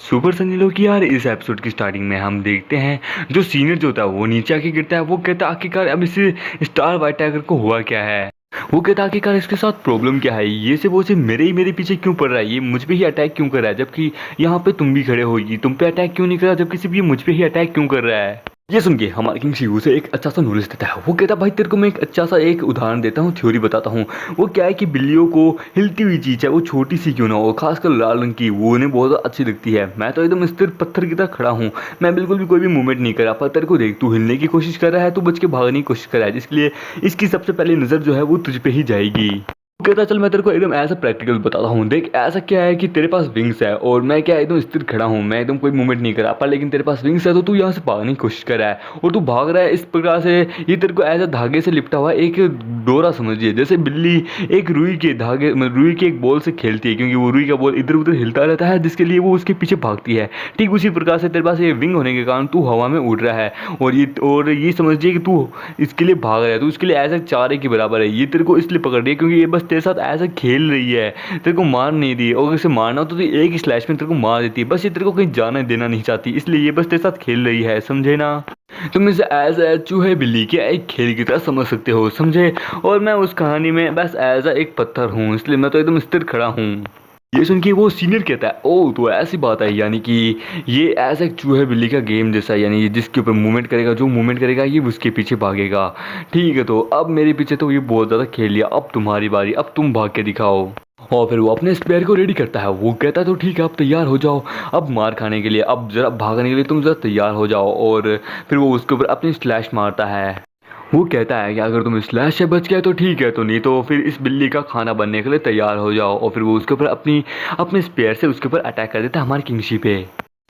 Super Sunny लोग की यार इस एपिसोड की स्टार्टिंग में हम देखते हैं जो सीनियर जो होता है वो नीचे आके गिरता है। वो कहता है आखिरकार अब इस स्टार वाइट टाइगर को हुआ क्या है। वो कहता है आखिरकार इसके साथ प्रॉब्लम क्या है, ये से वो सिर्फ मेरे पीछे क्यों पड़ रहा है, ये मुझ पे ही अटैक क्यों कर रहा है, जबकि यहाँ पे तुम भी खड़े हो, ये तुम पे अटैक क्यों नहीं कर रहा, जबकि सिर्फ ये मुझ पे ही अटैक क्यों कर रहा है। ये सुन के हमारा किंग शिवू से एक अच्छा सा नॉलेज देता है। वो कहता है भाई तेरे को मैं एक अच्छा सा एक उदाहरण देता हूँ, थ्योरी बताता हूँ। वो क्या है कि बिल्लियों को हिलती हुई चीज़ है वो छोटी सी क्यों ना हो, खासकर लाल रंग की, वो उन्हें बहुत अच्छी लगती है। मैं तो एकदम स्थिर पत्थर की तरह खड़ा हूँ, मैं बिल्कुल भी कोई भी मूवमेंट नहीं करा। पत्थर को देख, तू हिलने की कोशिश कर रहा है, तू बच के भागने की कोशिश कर रहा है, जिसके लिए इसकी सबसे पहली नज़र जो है वो तुझ पे ही जाएगी। कहता चल मैं तेरे को एकदम ऐसा प्रैक्टिकल बताता हूँ। देख ऐसा क्या है कि तेरे पास विंग्स है और मैं क्या एकदम स्थिर खड़ा हूँ, मैं एकदम कोई मूवमेंट नहीं करा, पर लेकिन तेरे पास विंग्स है तो तू यहाँ से भागने की कोशिश कर रहा है और तू भाग रहा है इस प्रकार से। ये तेरे को ऐसा धागे से लिपटा हुआ एक डोरा समझिए, जैसे बिल्ली एक रुई के धागे रुई के एक बॉल से खेलती है, क्योंकि वो रुई का बॉल इधर उधर हिलता रहता है, जिसके लिए वो उसके पीछे भागती है। ठीक उसी प्रकार से तेरे पास ये विंग होने के कारण तू हवा में उड़ रहा है और ये समझिए कि तू इसके लिए भाग रहा है, तो उसके लिए ऐसा चारे के बराबर है। ये तेरे को इसलिए पकड़ रही है क्योंकि ये बस तेरे साथ ऐसा खेल रही है, तेरे को मार नहीं दी। और इसे मारना हो तो एक ही स्लैश में तेरे को मार देती है, बस ये तेरे को कहीं जाना देना नहीं चाहती, इसलिए ये बस तेरे साथ खेल रही है, समझे ना। तुम इसे एज ए चूहे बिल्ली के एक खेल की तरह समझ सकते हो, समझे। और मैं उस कहानी में बस एज ए एक पत्थर हूँ, इसलिए मैं तो एकदम स्थिर खड़ा हूँ। ये सुन के वो सीनियर कहता है ओह तो ऐसी बात है, यानी कि ये ऐसा एक चूहे बिल्ली का गेम जैसा है, यानी जिसके ऊपर मूवमेंट करेगा, जो मूवमेंट करेगा ये उसके पीछे भागेगा। ठीक है, तो अब मेरे पीछे तो ये बहुत ज़्यादा खेल लिया, अब तुम्हारी बारी, अब तुम भाग के दिखाओ। और फिर वो अपने स्पेयर को रेडी करता है। वो कहता है तो ठीक है अब तैयार हो जाओ, अब मार खाने के लिए, अब जरा भागने के लिए तुम जरा तैयार हो जाओ। और फिर वो उसके ऊपर अपनी स्लैश मारता है। वो कहता है कि अगर तुम स्लैश से बच गए तो ठीक है, तो नहीं तो फिर इस बिल्ली का खाना बनने के लिए तैयार हो जाओ। और फिर वो उसके ऊपर अपने स्पेयर से उसके ऊपर अटैक कर देता है हमारे किंगशी पे।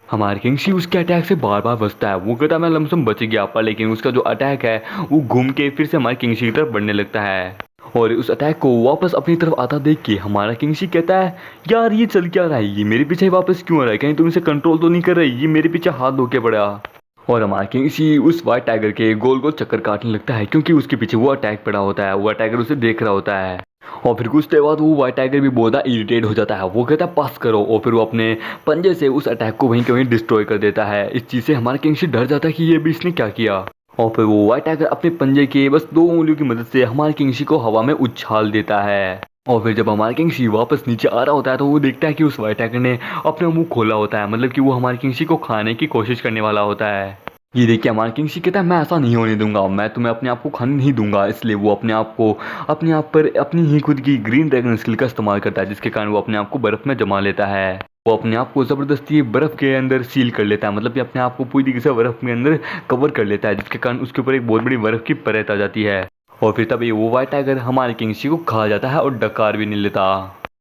हमारे किंगशी उसके अटैक से बार बार बचता है। वो कहता है मैं लमसम बच गया, पर लेकिन उसका जो अटैक है वो घूम के फिर से हमारे किंगशी की तरफ बढ़ने लगता है। और उस अटैक को वापस अपनी तरफ आता देख के हमारा किंगशी कहता है यार ये चल क्या रहा है, ये मेरे पीछे वापस क्यों आ रहा है, कहीं तुम इसे कंट्रोल तो नहीं कर रही, ये मेरे पीछे हाथ धो के पड़ा। और हमारा किंगशी उस वाइट टाइगर के गोल गोल चक्कर काटने लगता है, क्योंकि उसके पीछे वो अटैक पड़ा होता है, वो टाइगर उसे देख रहा होता है। और फिर कुछ देर बाद वो वाइट टाइगर भी बहुत ज़्यादा इरिटेट हो जाता है। वो कहता है पास करो, और फिर वो अपने पंजे से उस अटैक को वहीं के वहीं डिस्ट्रॉय कर देता है। इस चीज़ से हमारा किंगशी डर जाता है कि ये भी इसने क्या किया। और फिर वो वाइट टाइगर अपने पंजे के बस 2 उंगलियों की मदद से हमारे किंगशी को हवा में उछाल देता है। और फिर जब हमारे किंगशी वापस नीचे आ रहा होता है तो वो देखता है कि उस वाइट टाइगर ने अपना मुंह खोला होता है, मतलब कि वो हमारे किंगशी को खाने की कोशिश करने वाला होता है। ये देखिए हमारा किंगशी कहता है मैं ऐसा नहीं होने दूंगा, मैं तुम्हें अपने आप को खाने नहीं दूंगा। इसलिए वो अपने आप पर अपनी ही खुद की ग्रीन ड्रैगन स्किल का इस्तेमाल करता है, जिसके कारण वो अपने आप को बर्फ में जमा लेता है। वो अपने आप को ज़बरदस्ती बर्फ़ के अंदर सील कर लेता है, मतलब कि अपने आप को पूरी तरीके से बर्फ़ के अंदर कवर कर लेता है, जिसके कारण उसके ऊपर एक बहुत बड़ी बर्फ़ की परत आ जाती है। और फिर तभी वो वाइट टाइगर हमारे किंगशी को खा जाता है और डकार भी नहीं लेता।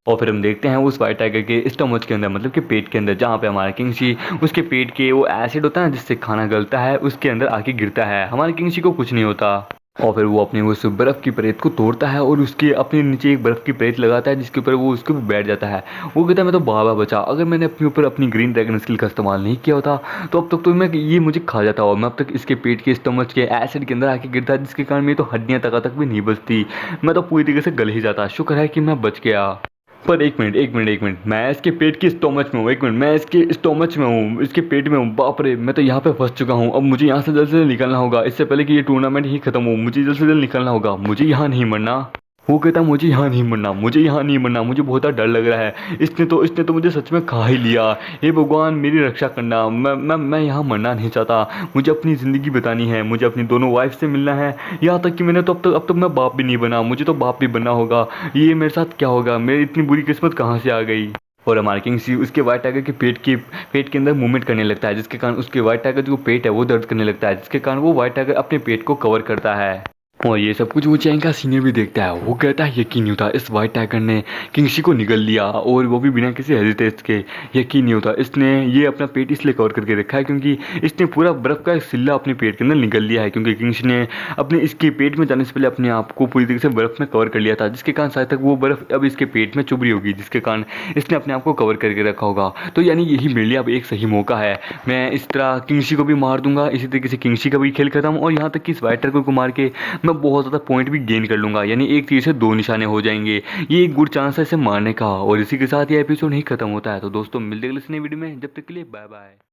और फिर हम देखते हैं उस वाइट टाइगर के स्टमच के अंदर, मतलब कि पेट के अंदर, जहाँ पे हमारा किंगशी उसके पेट के वो एसिड होता है जिससे खाना गलता है, उसके अंदर आके गिरता है। हमारे किंगशी को कुछ नहीं होता। और फिर वो अपनी उस बर्फ़ की प्लेट को तोड़ता है और उसके अपने नीचे एक बर्फ़ की प्लेट लगाता है, जिसके ऊपर वो उसके ऊपर बैठ जाता है। वो कहता है मैं तो बाबा बचा, अगर मैंने अपने ऊपर अपनी ग्रीन ड्रैगन स्किल का इस्तेमाल नहीं किया होता तो अब तक तो मैं ये मुझे खा जाता, और मैं अब तक इसके पेट के स्टमच के एसिड के अंदर आके गिरता, जिसके कारण मेरी तो हड्डियाँ तक भी नहीं बचती, मैं तो पूरी तरीके से गल ही जाता। शुक्र है कि मैं बच गया। पर एक मिनट, मैं इसके पेट के स्टोमच में हूँ, एक मिनट, मैं इसके स्टोमच में हूँ, इसके पेट में हूँ। बाप रे, मैं तो यहाँ पे फंस चुका हूँ। अब मुझे यहाँ से जल्द से जल्द निकलना होगा, इससे पहले कि ये टूर्नामेंट ही खत्म हो। मुझे जल्द से जल्द निकलना होगा, मुझे यहाँ नहीं मरना। वो कहता मुझे यहाँ नहीं मरना, मुझे यहाँ नहीं मरना, मुझे बहुत डर लग रहा है। इसने तो मुझे सच में खा ही लिया। हे भगवान मेरी रक्षा करना, मैं यहाँ मरना नहीं चाहता। मुझे अपनी ज़िंदगी बतानी है, मुझे अपनी दोनों वाइफ से मिलना है। यहाँ तक कि मैंने तो अब तक मैं बाप भी नहीं बना, मुझे तो बाप भी बनना होगा। ये मेरे साथ क्या होगा, मेरी इतनी बुरी किस्मत कहाँ से आ गई। और हमारे किंगशी उसके वाइट टाइगर के पेट के अंदर मूवमेंट करने लगता है, जिसके कारण उसके वाइट टाइगर जो पेट है वो दर्द करने लगता है, जिसके कारण वो वाइट टाइगर अपने पेट को कवर करता है। और ये सब कुछ वो चैंग का सीनियर भी देखता है। वो कहता है यकीन नहीं होता इस वाइट टाइगर ने किंगशी को निगल लिया, और वो भी बिना किसी हेजिटेट के। यकीन नहीं होता इसने ये अपना पेट इसलिए कवर करके रखा है क्योंकि इसने पूरा बर्फ़ का एक सिल्ला अपने पेट के अंदर निगल लिया है, क्योंकि किंगशी ने अपने इसके पेट में जाने से पहले अपने आप को पूरी तरीके से बर्फ़ में कवर कर लिया था, जिसके कारण शायद तक वो बर्फ़ अब इसके पेट में चुभ रही होगी, जिसके कारण इसने अपने आप को कवर करके रखा होगा। तो यानी यही मेरे लिए अब एक सही मौका है, मैं इस तरह किंगशी को भी मार दूंगा, इसी तरीके से किंगशी का भी खेल खत्म, और यहाँ तक कि इस वाइट टाइगर को मार के मैं बहुत ज़्यादा पॉइंट भी गेन कर लूँगा, यानी एक तीर से दो निशाने हो जाएंगे। ये एक गुड चांस है इसे मारने का। और इसी के साथ ये एपिसोड नहीं खत्म होता है। तो दोस्तों मिलते हैं अगले नई वीडियो में, जब तक के लिए बाय बाय।